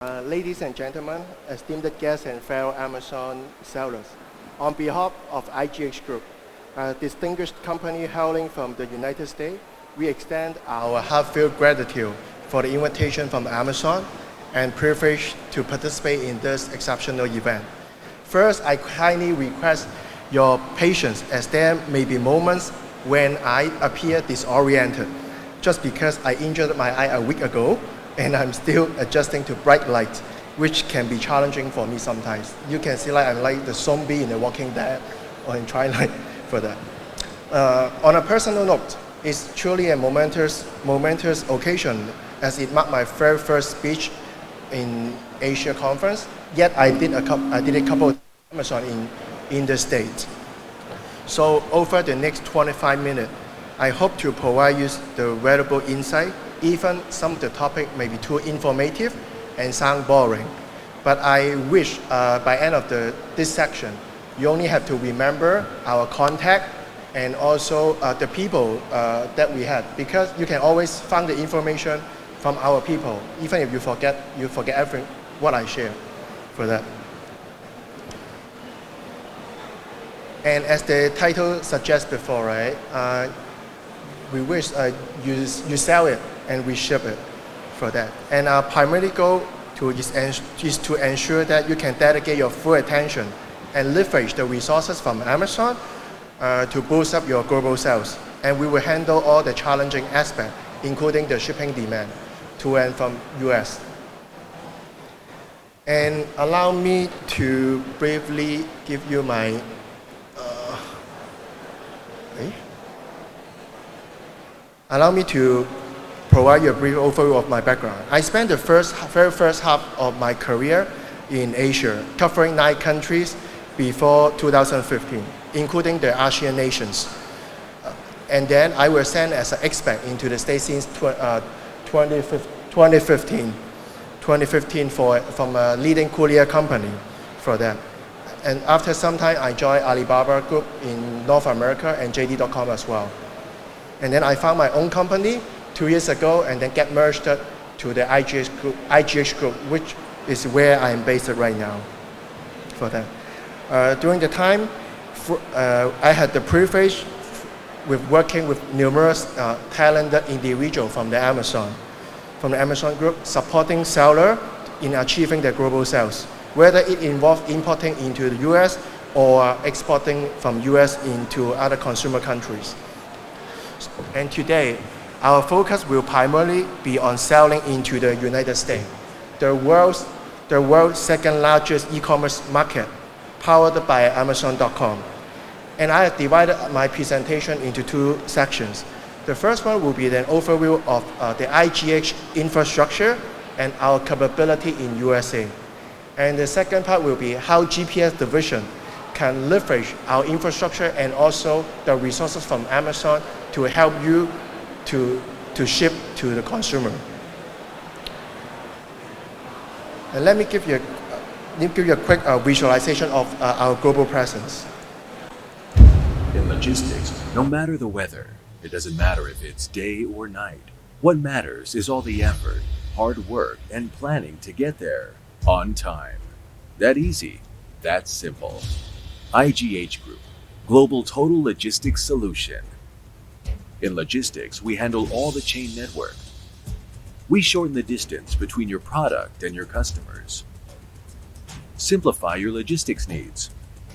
Ladies and gentlemen, esteemed guests and fellow Amazon sellers, on behalf of IGH Group, a distinguished company hailing from the United States, we extend our heartfelt gratitude for the invitation from Amazon and privilege to participate in this exceptional event. First, I kindly request your patience as there may be moments when I appear disoriented just because I injured my eye a week ago and I'm still adjusting to bright light, which can be challenging for me sometimes. You can see like I'm like the zombie in The Walking Dead or in Twilight for that. On a personal note, it's truly a momentous occasion as it marked my very first speech in Asia conference, yet I did a couple of Amazon in the States. So over the next 25 minutes, I hope to provide you the valuable insight. Even some of the topic may be too informative and sound boring. But I wish by end of this section, you only have to remember our contact and also the people that we had, because you can always find the information from our people, even if you forget everything what I share for that. And as the title suggests before, right? We wish you sell it and we ship it for that. And our primary goal is to ensure that you can dedicate your full attention and leverage the resources from Amazon to boost up your global sales. And we will handle all the challenging aspects, including the shipping demand to and from US. And allow me to briefly give you my Allow me to provide you a brief overview of my background. I spent the very first half of my career in Asia, covering 9 countries before 2015, including the ASEAN nations. And then I was sent as an expat into the States since 2015 from a leading courier company for that. And after some time, I joined Alibaba Group in North America and JD.com as well. And then I found my own company 2 years ago and then get merged to the IGH Group, which is where I am based right now for that. During the time, I had the privilege with working with numerous talented individuals from the Amazon Group, supporting seller in achieving their global sales, whether it involved importing into the US or exporting from US into other consumer countries. And today, our focus will primarily be on selling into the United States, the world's second largest e-commerce market, powered by Amazon.com. And I have divided my presentation into 2 sections. The first one will be an overview of the IGH infrastructure and our capability in USA. And the second part will be how GPS division can leverage our infrastructure and also the resources from Amazon to help you to ship to the consumer. And let me give you a quick visualization of our global presence. In logistics, no matter the weather, it doesn't matter if it's day or night. What matters is all the effort, hard work, and planning to get there on time. That easy, that simple. IGH Group, Global Total Logistics Solution. In logistics, we handle all the chain network. We shorten the distance between your product and your customers. Simplify your logistics needs.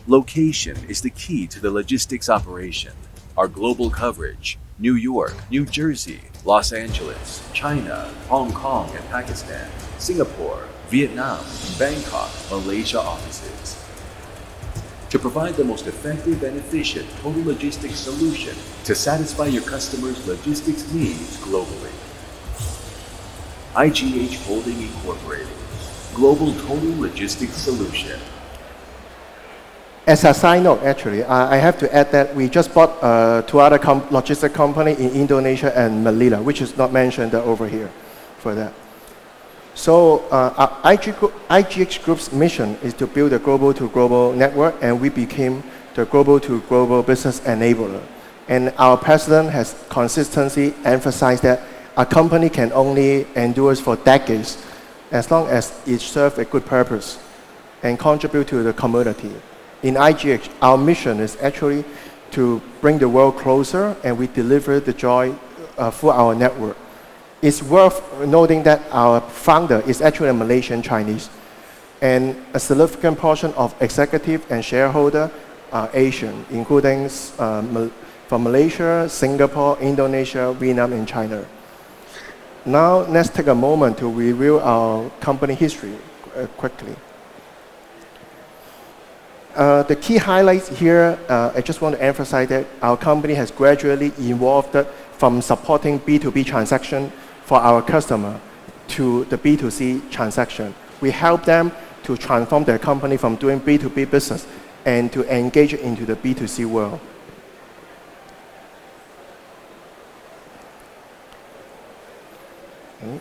Location is the key to the logistics operation. Our global coverage: New York, New Jersey, Los Angeles, China, Hong Kong and Pakistan, Singapore, Vietnam, Bangkok, Malaysia offices. To provide the most effective and efficient total logistics solution to satisfy your customers' logistics needs globally. IGH Holding Incorporated, Global Total Logistics Solution. As a side note, actually, I have to add that we just bought 2 other logistic companies in Indonesia and Manila, which is not mentioned over here for that. So IGH Group's mission is to build a global-to-global network, and we became the global-to-global business enabler. And our president has consistently emphasized that a company can only endure for decades as long as it serves a good purpose and contribute to the community. In IGH, our mission is actually to bring the world closer, and we deliver the joy through our network. It's worth noting that our founder is actually a Malaysian Chinese, and a significant portion of executive and shareholder are Asian, including from Malaysia, Singapore, Indonesia, Vietnam, and China. Now, let's take a moment to review our company history quickly. The key highlights here, I just want to emphasize that our company has gradually evolved from supporting B2B transaction for our customer to the B2C transaction. We help them to transform their company from doing B2B business and to engage into the B2C world. Okay,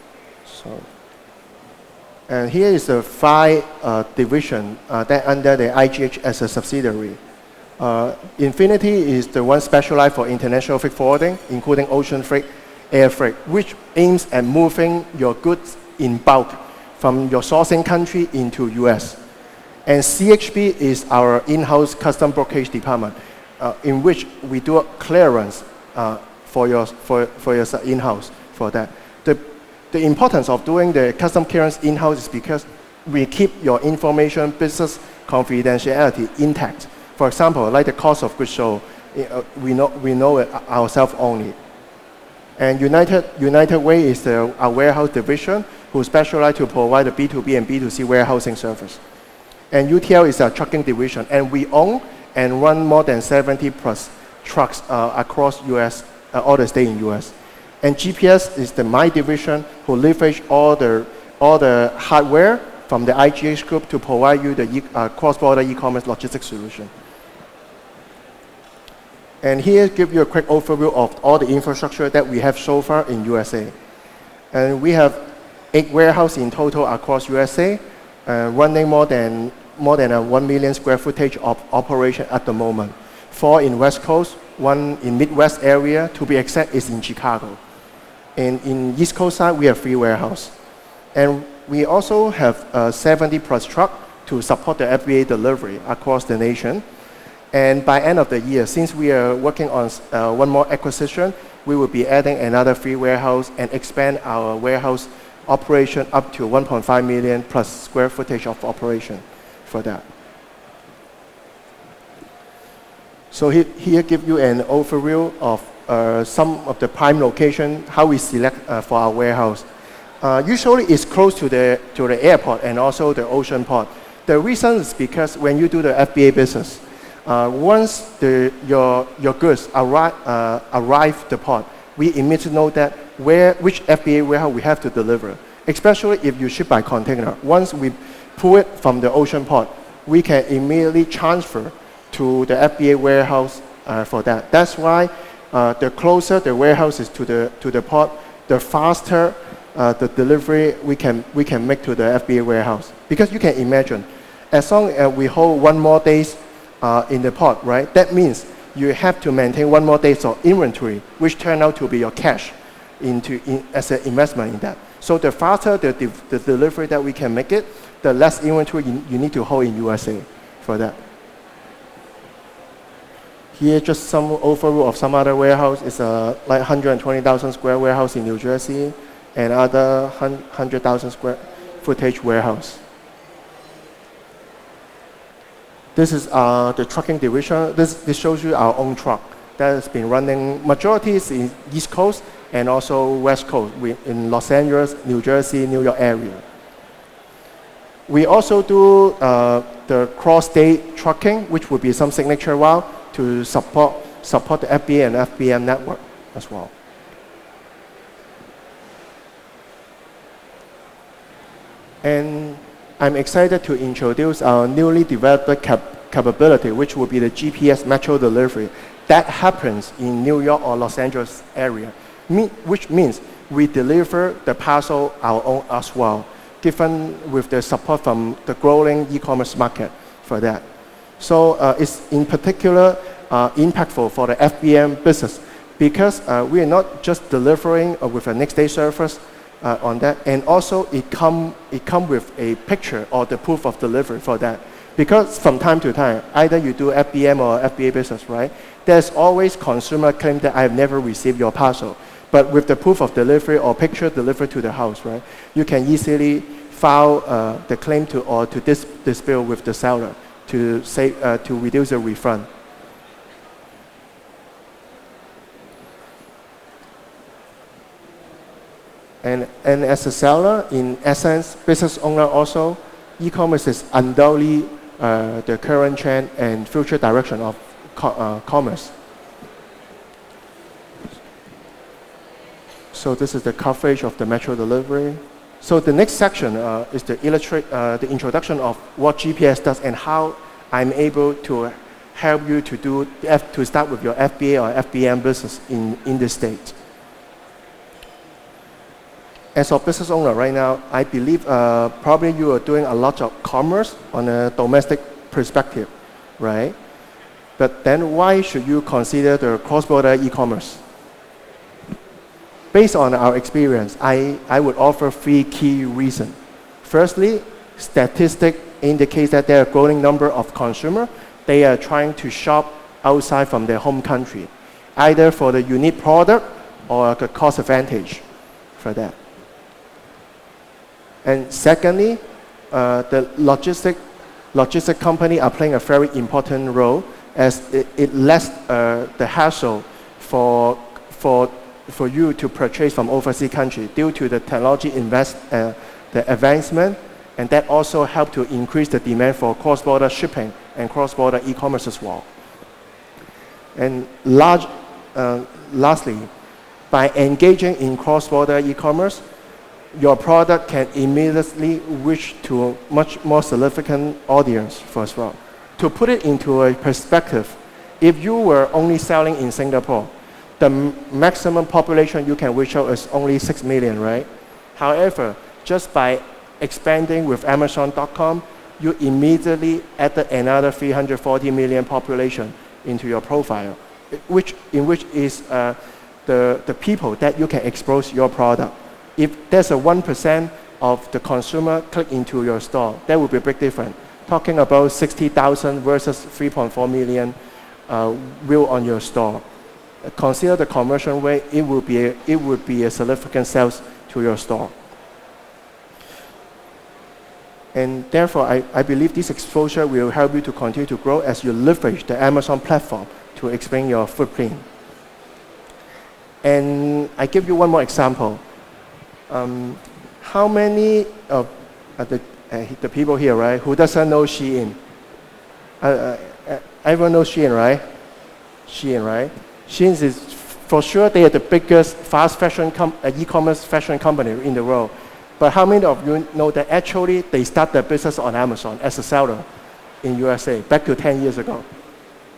and here is the 5 division that under the IGH as a subsidiary. Infinity is the one specialized for international freight forwarding, including ocean freight, air freight, which aims at moving your goods in bulk from your sourcing country into US. And CHB is our in-house custom brokerage department, in which we do a clearance for your in-house for that. The importance of doing the custom clearance in-house is because we keep your information business confidentiality intact. For example, like the cost of goods sold, we know it ourselves only. And United Way is our warehouse division who specialize to provide the B2B and B2C warehousing service. And UTL is our trucking division, and we own and run more than 70 plus trucks across US, all the states in US. And GPS is my division who leverage all the hardware from the IGH group to provide you the cross-border e-commerce logistics solution. And here give you a quick overview of all the infrastructure that we have so far in USA. And we have 8 warehouses in total across USA, running more than 1 million square footage of operation at the moment. 4 in West Coast, 1 in Midwest area, to be exact is in Chicago. And in East Coast side, we have 3 warehouses. And we also have 70 plus trucks to support the FBA delivery across the nation. And by end of the year, since we are working on one more acquisition, we will be adding another 3 warehouses and expand our warehouse operation up to 1.5 million plus square footage of operation for that. So here give you an overview of some of the prime location, how we select for our warehouse. Usually it's close to the airport and also the ocean port. The reason is because when you do the FBA business, once your goods arrive the port, we immediately know that which FBA warehouse we have to deliver. Especially if you ship by container. Once we pull it from the ocean port, we can immediately transfer to the FBA warehouse for that. That's why the closer the warehouse is to the port, the faster the delivery we can make to the FBA warehouse. Because you can imagine, as long as we hold 1 more days in the port, right? That means you have to maintain 1 more days of inventory, which turn out to be your cash as an investment in that. So the faster the delivery that we can make it, the less inventory you need to hold in USA for that. Here, just some overview of some other warehouse. It's like 120,000 square warehouse in New Jersey, and other 100,000 square footage warehouse. This is the trucking division. This shows you our own truck that has been running. Majority is in East Coast and also West Coast, in Los Angeles, New Jersey, New York area. We also do the cross-state trucking, which would be some signature route to support the FBA and FBM network as well. And I'm excited to introduce our newly developed capability, which will be the GPS metro delivery. That happens in New York or Los Angeles area, which means we deliver the parcel our own as well, given with the support from the growing e-commerce market for that. So it's in particular impactful for the FBM business because we are not just delivering with a next day service on that. And also it come with a picture or the proof of delivery for that. Because from time to time, either you do FBM or FBA business, right? There's always consumer claim that I've never received your parcel. But with the proof of delivery or picture delivered to the house, right? You can easily file the claim to dispute with the seller to reduce the refund. And as a seller, in essence, business owner also, e-commerce is undoubtedly the current trend and future direction of commerce. So this is the coverage of the metro delivery. So the next section is to illustrate the introduction of what GPS does and how I'm able to help you to start with your FBA or FBM business in the States. As a business owner right now, I believe probably you are doing a lot of commerce on a domestic perspective, right? But then why should you consider the cross-border e-commerce? Based on our experience, I would offer 3 key reasons. Firstly, statistics indicate that there are a growing number of consumers. They are trying to shop outside from their home country, either for the unique product or the cost advantage for that. And secondly, the logistic company are playing a very important role as it less the hassle for you to purchase from overseas country due to the technology the advancement, and that also help to increase the demand for cross-border shipping and cross-border e-commerce as well. And lastly, by engaging in cross-border e-commerce, your product can immediately reach to a much more significant audience as well. To put it into a perspective, if you were only selling in Singapore, the maximum population you can reach out is only 6 million, right? However, just by expanding with Amazon.com, you immediately added another 340 million population into your profile, in which is the people that you can expose your product. If there's a 1% of the consumer click into your store, that would be a big difference. Talking about 60,000 versus 3.4 million view on your store. Consider the conversion rate, it would be a significant sales to your store. And therefore, I believe this exposure will help you to continue to grow as you leverage the Amazon platform to expand your footprint. And I give you one more example. How many of the people here, right, who doesn't know Shein? Everyone knows Shein, right? Shein, right? Shein is, for sure, they are the biggest fast fashion e-commerce fashion company in the world. But how many of you know that actually they start their business on Amazon as a seller in USA back to 10 years ago?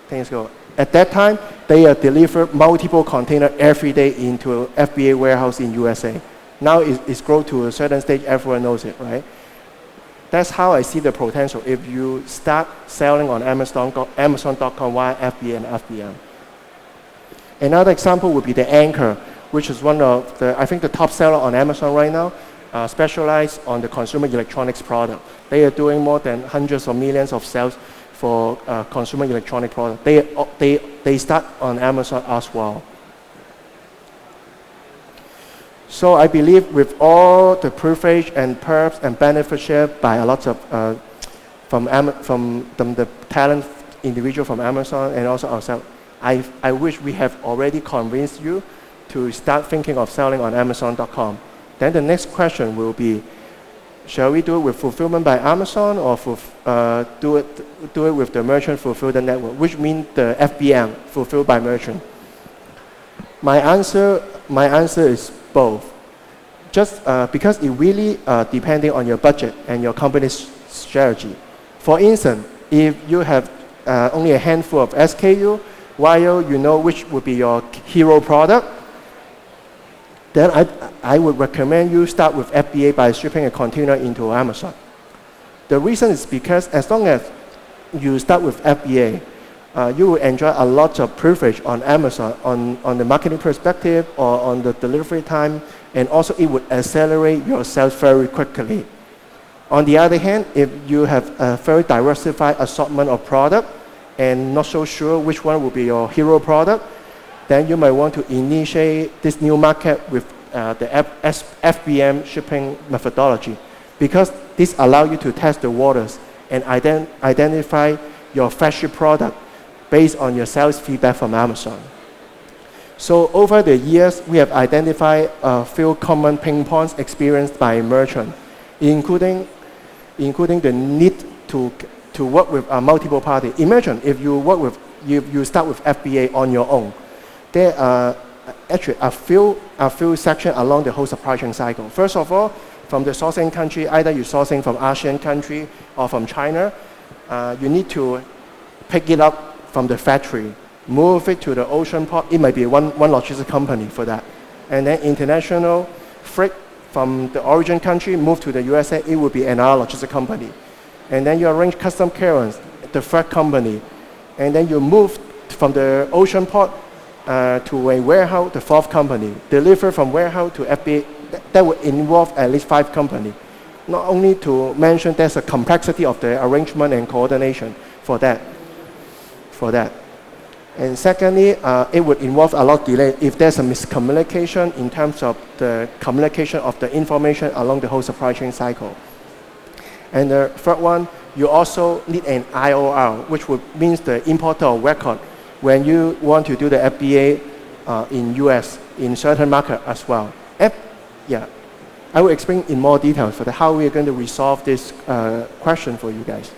10 years ago. At that time, they delivered multiple containers every day into FBA warehouse in USA. Now it's grown to a certain stage, everyone knows it, right? That's how I see the potential if you start selling on Amazon.com via FBA and FBM. Another example would be the Anchor, which is one of the, I think, the top seller on Amazon right now, specialized on the consumer electronics product. They are doing more than hundreds of millions of sales for consumer electronic product. They start on Amazon as well. So I believe with all the privilege and perks and benefits shared by a lot of from the talent individual from Amazon and also ourselves, I wish we have already convinced you to start thinking of selling on Amazon.com. Then the next question will be, shall we do it with fulfillment by Amazon or do it with the merchant fulfillment network, which means the FBM, fulfilled by merchant? My answer is both. Just because it really depending on your budget and your company's strategy. For instance, if you have only a handful of SKU, while you know which would be your hero product, then I would recommend you start with FBA by shipping a container into Amazon. The reason is because as long as you start with FBA, you will enjoy a lot of privilege on Amazon on the marketing perspective or on the delivery time and also it would accelerate your sales very quickly. On the other hand, if you have a very diversified assortment of product and not so sure which one will be your hero product, then you might want to initiate this new market with the FBM shipping methodology, because this allows you to test the waters and identify your flagship product based on your sales feedback from Amazon. So over the years, we have identified a few common pain points experienced by merchants, including the need to work with a multiple party. Imagine if you start with FBA on your own. There are actually a few sections along the whole supply chain cycle. First of all, from the sourcing country, either you're sourcing from ASEAN country or from China, you need to pick it up from the factory, move it to the ocean port. It might be one logistics company for that. And then international freight from the origin country, move to the USA, it would be another logistics company. And then you arrange custom clearance, the third company. And then you move from the ocean port to a warehouse, the fourth company. Deliver from warehouse to FBA, that would involve at least 5 companies. Not only to mention there's a complexity of the arrangement and coordination for that. And secondly, it would involve a lot of delay if there's a miscommunication in terms of the communication of the information along the whole supply chain cycle. And the third one, you also need an IOR, which would means the importer of record when you want to do the FBA in US, in certain market as well. I will explain in more detail for how we are going to resolve this question for you guys.